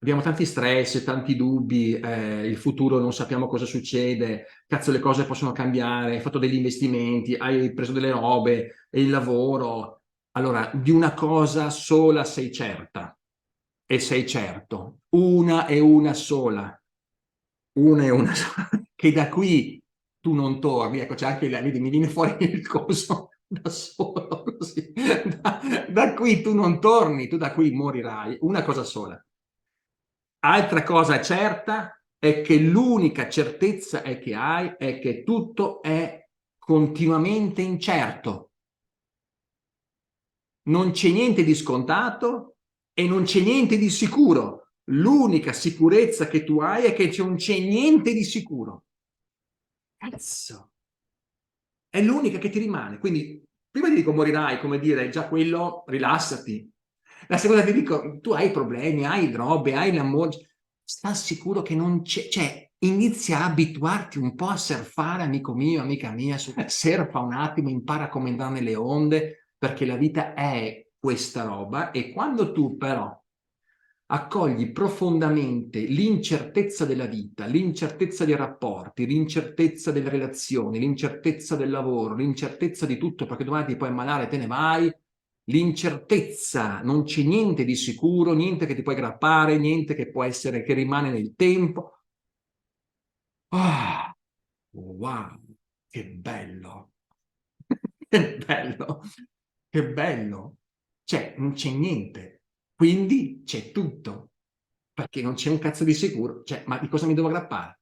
abbiamo tanti stress, tanti dubbi, il futuro non sappiamo cosa succede, cazzo le cose possono cambiare, hai fatto degli investimenti, hai preso delle robe, e il lavoro. Allora, di una cosa sola sei certa e sei certo, una e una sola, che da qui tu non torni, ecco c'è anche, vedi, mi viene fuori il coso da solo, così. Da qui tu non torni, tu da qui morirai, una cosa sola. Altra cosa certa è che l'unica certezza è che hai è che tutto è continuamente incerto. Non c'è niente di scontato e non c'è niente di sicuro. L'unica sicurezza che tu hai è che non c'è niente di sicuro. Cazzo, è l'unica che ti rimane. Quindi, prima ti dico morirai, come dire, già quello, rilassati. La seconda ti dico, tu hai problemi, hai robe, hai l'amore, sta sicuro che non c'è, cioè, inizia a abituarti un po' a surfare, amico mio, amica mia, surfa un attimo, impara come andare nelle onde, perché la vita è questa roba e quando tu però accogli profondamente l'incertezza della vita, l'incertezza dei rapporti, l'incertezza delle relazioni, l'incertezza del lavoro, l'incertezza di tutto perché domani ti puoi ammalare e te ne vai, l'incertezza, non c'è niente di sicuro, niente che ti puoi aggrappare, niente che può essere, che rimane nel tempo. Ah, wow, che bello, che bello, che bello. Cioè, non c'è niente, quindi c'è tutto, perché non c'è un cazzo di sicuro. Cioè, ma di cosa mi devo aggrappare?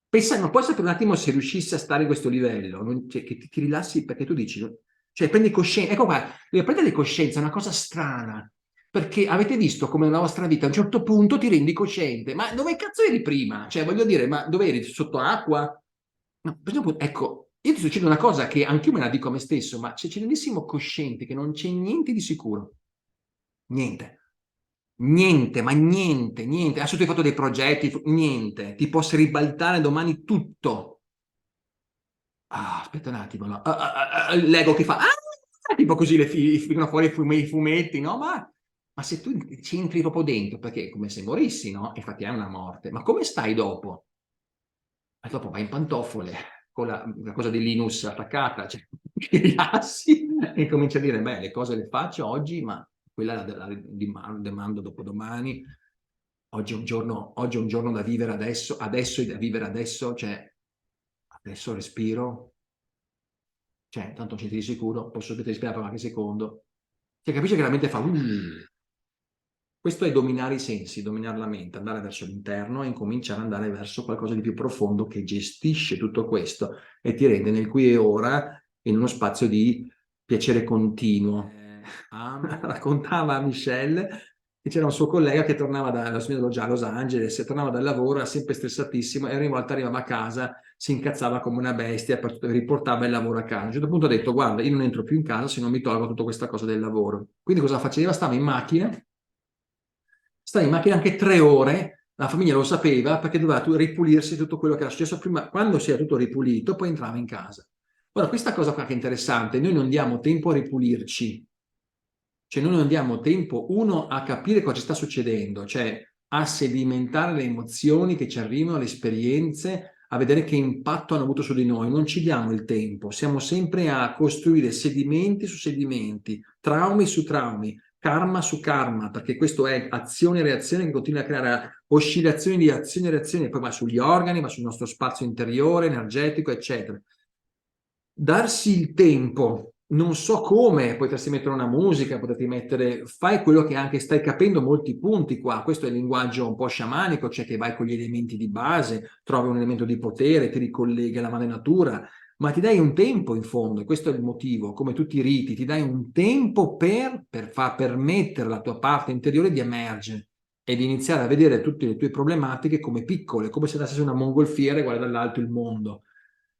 Pensa, non può essere per un attimo se riuscissi a stare a questo livello, cioè, che ti rilassi perché tu dici, no? Cioè prendi coscienza, ecco qua, prendere coscienza è una cosa strana, perché avete visto come nella vostra vita a un certo punto ti rendi cosciente, ma dove cazzo eri prima? Cioè voglio dire, ma dove eri? Sotto acqua? No, per esempio, ecco, io ti succede una cosa che anch'io me la dico a me stesso, ma se ci rendessimo coscienti che non c'è niente di sicuro, niente. Niente, ma niente, niente. Adesso tu hai fatto dei progetti, niente. Ti posso ribaltare domani tutto. Ah, aspetta un attimo, no. L'ego che fa, tipo così vengono fuori i fumetti, no? Ma se tu ci entri proprio dentro, perché è come se morissi, no? Infatti è una morte. Ma come stai dopo? E dopo vai in pantofole con la cosa di Linus attaccata, cioè ti rilassi e cominci a dire, beh, le cose le faccio oggi, ma quella la demando dopodomani. Oggi è un giorno da vivere adesso, adesso è da vivere adesso, cioè adesso respiro, cioè tanto c'è di sicuro, posso respirare per qualche secondo. Cioè capisci che la mente fa, questo è dominare i sensi, dominare la mente, andare verso l'interno e incominciare ad andare verso qualcosa di più profondo che gestisce tutto questo e ti rende nel qui e ora in uno spazio di piacere continuo. Raccontava a Michelle che c'era un suo collega che tornava già a Los Angeles, e tornava dal lavoro, era sempre stressatissimo e ogni volta arrivava a casa, si incazzava come una bestia, riportava il lavoro a casa. A un certo punto ha detto, guarda, io non entro più in casa se non mi tolgo tutta questa cosa del lavoro. Quindi cosa faceva? Stava in macchina anche 3 ore, la famiglia lo sapeva perché doveva ripulirsi tutto quello che era successo prima. Quando si era tutto ripulito, poi entrava in casa. Ora, questa cosa qua che è interessante, noi non diamo tempo a ripulirci, cioè noi non diamo tempo, uno, a capire cosa ci sta succedendo, cioè a sedimentare le emozioni che ci arrivano, le esperienze, a vedere che impatto hanno avuto su di noi. Non ci diamo il tempo, siamo sempre a costruire sedimenti su sedimenti, traumi su traumi, karma su karma, perché questo è azione e reazione che continua a creare oscillazioni di azione e reazione, poi va sugli organi, va sul nostro spazio interiore, energetico, eccetera. Darsi il tempo, non so come, potresti mettere una musica, potresti mettere, fai quello che anche stai capendo molti punti qua, questo è il linguaggio un po' sciamanico, cioè che vai con gli elementi di base, trovi un elemento di potere, ti ricollega alla madre natura, ma ti dai un tempo in fondo, e questo è il motivo, come tutti i riti, ti dai un tempo per far permettere alla tua parte interiore di emergere e di iniziare a vedere tutte le tue problematiche come piccole, come se andassi su una mongolfiera e guarda dall'alto il mondo.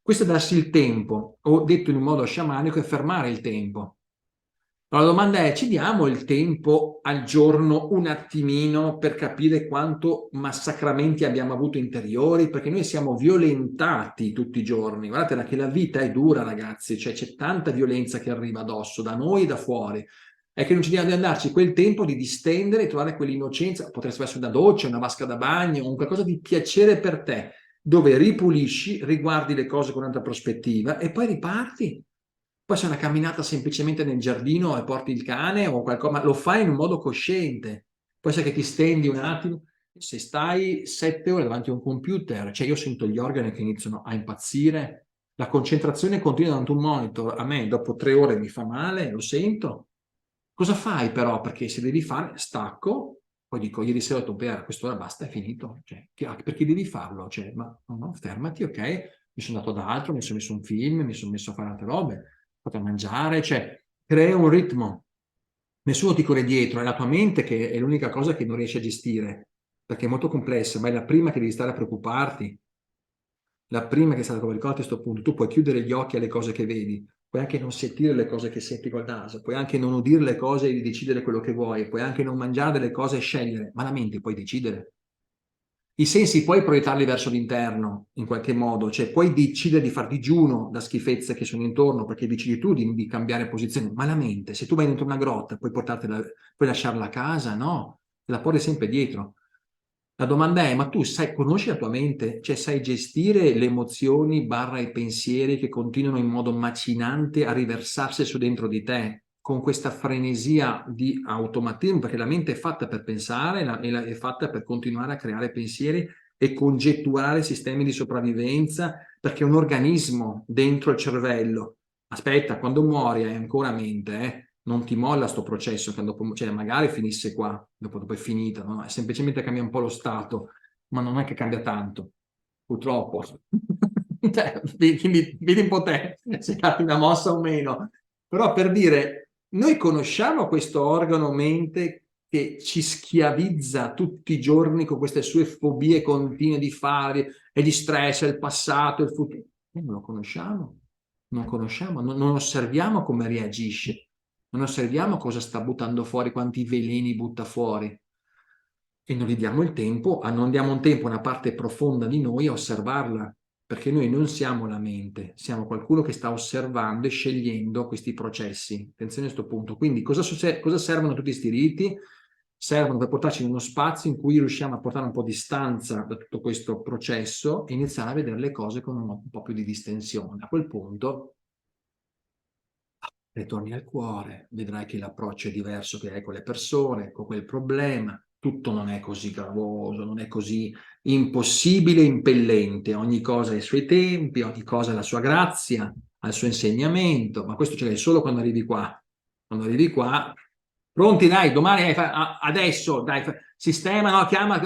Questo è darsi il tempo, o detto in un modo sciamanico, è fermare il tempo. Allora, la domanda è, ci diamo il tempo al giorno un attimino per capire quanto massacramenti abbiamo avuto interiori? Perché noi siamo violentati tutti i giorni. Guardate che la vita è dura, ragazzi, cioè c'è tanta violenza che arriva addosso, da noi e da fuori. è che non ci deve andarci quel tempo di distendere, trovare quell'innocenza, potresti essere una doccia, una vasca da bagno, un qualcosa di piacere per te, dove ripulisci, riguardi le cose con un'altra prospettiva e poi riparti. Poi c'è una camminata semplicemente nel giardino e porti il cane o qualcosa, ma lo fai in un modo cosciente. Poi sai che ti stendi un attimo. Se stai 7 ore davanti a un computer, cioè io sento gli organi che iniziano a impazzire, la concentrazione continua davanti a un monitor, a me dopo 3 ore mi fa male, lo sento. Cosa fai però? Perché se devi fare, stacco, poi dico, ieri sera ho detto, a quest'ora basta, è finito. Cioè, perché devi farlo? Cioè, ma no, fermati, ok? Mi sono andato ad altro, mi sono messo un film, mi sono messo a fare altre robe, a mangiare, cioè, crea un ritmo. Nessuno ti corre dietro, è la tua mente che è l'unica cosa che non riesci a gestire, perché è molto complessa, ma è la prima che devi stare a preoccuparti. La prima che è stata come ricordati a questo punto, tu puoi chiudere gli occhi alle cose che vedi, puoi anche non sentire le cose che senti col naso, puoi anche non udire le cose e decidere quello che vuoi, puoi anche non mangiare delle cose e scegliere, ma la mente puoi decidere. I sensi puoi proiettarli verso l'interno in qualche modo, cioè puoi decidere di far digiuno da schifezze che sono intorno perché decidi tu di cambiare posizione, ma la mente, se tu vai dentro una grotta, puoi lasciarla a casa? No, te la porti sempre dietro. La domanda è, ma tu conosci la tua mente? Cioè sai gestire le emozioni barra i pensieri che continuano in modo macinante a riversarsi su dentro di te, con questa frenesia di automatismo, perché la mente è fatta per pensare, è fatta per continuare a creare pensieri e congetturare sistemi di sopravvivenza, perché è un organismo dentro il cervello. Aspetta, quando muori hai ancora mente, non ti molla sto processo, che dopo, cioè magari finisse qua, dopo è finita, no? Semplicemente cambia un po' lo stato, ma non è che cambia tanto, purtroppo. Cioè, quindi vedi un po' te, se fai una mossa o meno. Però per dire, noi conosciamo questo organo mente che ci schiavizza tutti i giorni con queste sue fobie continue di fare e di stress, il passato, il futuro. Noi non lo conosciamo, non conosciamo, non osserviamo come reagisce, non osserviamo cosa sta buttando fuori, quanti veleni butta fuori e non gli diamo il tempo, non diamo un tempo a una parte profonda di noi a osservarla, perché noi non siamo la mente, siamo qualcuno che sta osservando e scegliendo questi processi. Attenzione a questo punto. Quindi cosa servono tutti questi riti? Servono per portarci in uno spazio in cui riusciamo a portare un po' di distanza da tutto questo processo e iniziare a vedere le cose con un po' più di distensione. A quel punto ritorni al cuore, vedrai che l'approccio è diverso che hai con le persone, con quel problema. Tutto non è così gravoso, non è così impossibile, impellente. Ogni cosa ha i suoi tempi, ogni cosa ha la sua grazia, ha il suo insegnamento, ma questo ce l'hai solo quando arrivi qua. Quando arrivi qua, pronti, dai, domani, adesso, dai, sistema, no, chiama.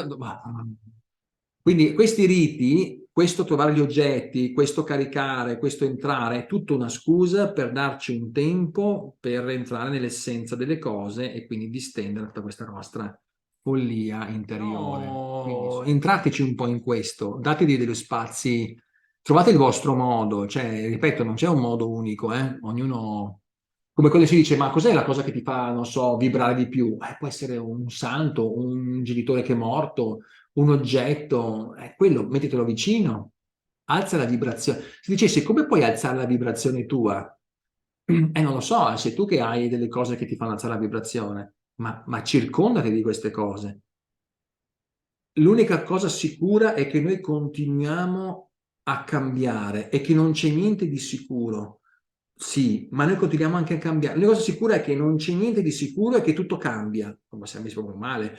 Quindi questi riti, questo trovare gli oggetti, questo caricare, questo entrare, è tutta una scusa per darci un tempo per entrare nell'essenza delle cose e quindi distendere tutta questa nostra follia interiore. No, entrateci un po' in questo, datevi degli spazi, trovate il vostro modo, cioè, ripeto, non c'è un modo unico, ognuno, come quando si dice, ma cos'è la cosa che ti fa, non so, vibrare di più? Può essere un santo, un genitore che è morto, un oggetto, quello, mettetelo vicino, alza la vibrazione. Se dicessi, come puoi alzare la vibrazione tua? Non lo so, sei tu che hai delle cose che ti fanno alzare la vibrazione, ma circondati di queste cose. L'unica cosa sicura è che noi continuiamo a cambiare e che non c'è niente di sicuro. Sì, ma noi continuiamo anche a cambiare. La cosa sicura è che non c'è niente di sicuro e che tutto cambia. Ma siamo messi proprio male.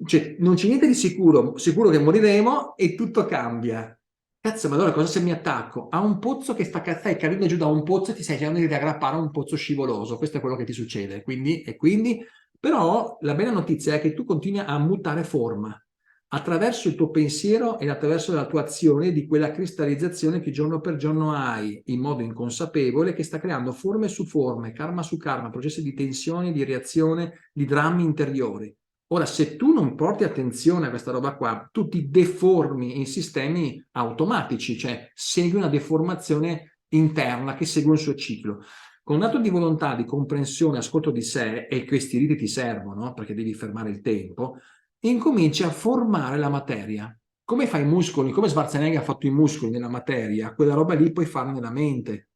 Cioè, non c'è niente di sicuro, sicuro che moriremo e tutto cambia. Cazzo, ma allora cosa se mi attacco? A un pozzo che stai cadendo giù da un pozzo e ti stai cercando di aggrappare a un pozzo scivoloso. Questo è quello che ti succede. Però la bella notizia è che tu continui a mutare forma attraverso il tuo pensiero e attraverso la tua azione di quella cristallizzazione che giorno per giorno hai in modo inconsapevole, che sta creando forme su forme, karma su karma, processi di tensione, di reazione, di drammi interiori. Ora, se tu non porti attenzione a questa roba qua, tu ti deformi in sistemi automatici, cioè segui una deformazione interna che segue il suo ciclo. Con un atto di volontà, di comprensione, ascolto di sé, e questi riti ti servono, perché devi fermare il tempo, incominci a formare la materia. Come fai i muscoli? Come Schwarzenegger ha fatto i muscoli nella materia, quella roba lì puoi farla nella mente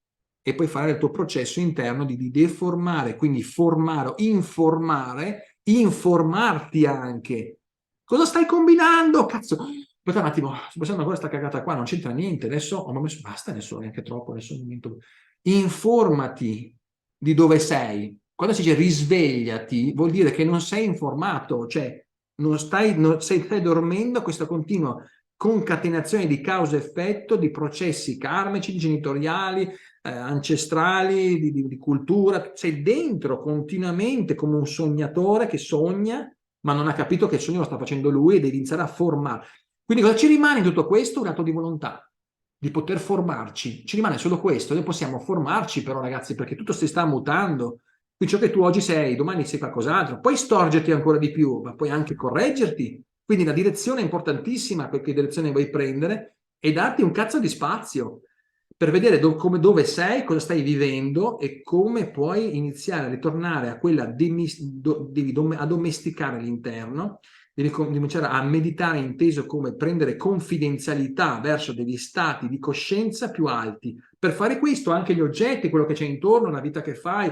e poi fare il tuo processo interno di deformare, quindi formare, informare, informarti anche. Cosa stai combinando? Cazzo, aspetta un attimo, sto pensando a questa cagata qua, non c'entra niente, adesso ho messo, basta adesso, neanche troppo, adesso è un momento. Informati di dove sei. Quando si dice risvegliati, vuol dire che non sei informato, cioè stai dormendo questa continua concatenazione di causa-effetto, di processi karmici, genitoriali, ancestrali, di cultura. Sei dentro continuamente come un sognatore che sogna, ma non ha capito che il sogno lo sta facendo lui e devi iniziare a formare. Quindi cosa ci rimane in tutto questo? Un atto di volontà, di poter formarci. Ci rimane solo questo. Noi possiamo formarci però, ragazzi, perché tutto si sta mutando. Quindi ciò che tu oggi sei, domani sei qualcos'altro. Puoi storgerti ancora di più, ma puoi anche correggerti. Quindi la direzione è importantissima, che direzione vuoi prendere, e darti un cazzo di spazio per vedere dove sei, cosa stai vivendo e come puoi iniziare a ritornare a quella, devi addomesticare l'interno, devi cominciare a meditare, inteso come prendere confidenzialità verso degli stati di coscienza più alti. Per fare questo anche gli oggetti, quello che c'è intorno, la vita che fai,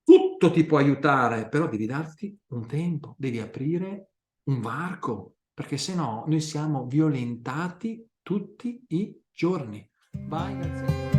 tutto ti può aiutare, però devi darti un tempo, devi aprire un varco, perché se no noi siamo violentati tutti i giorni. Vai, grazie.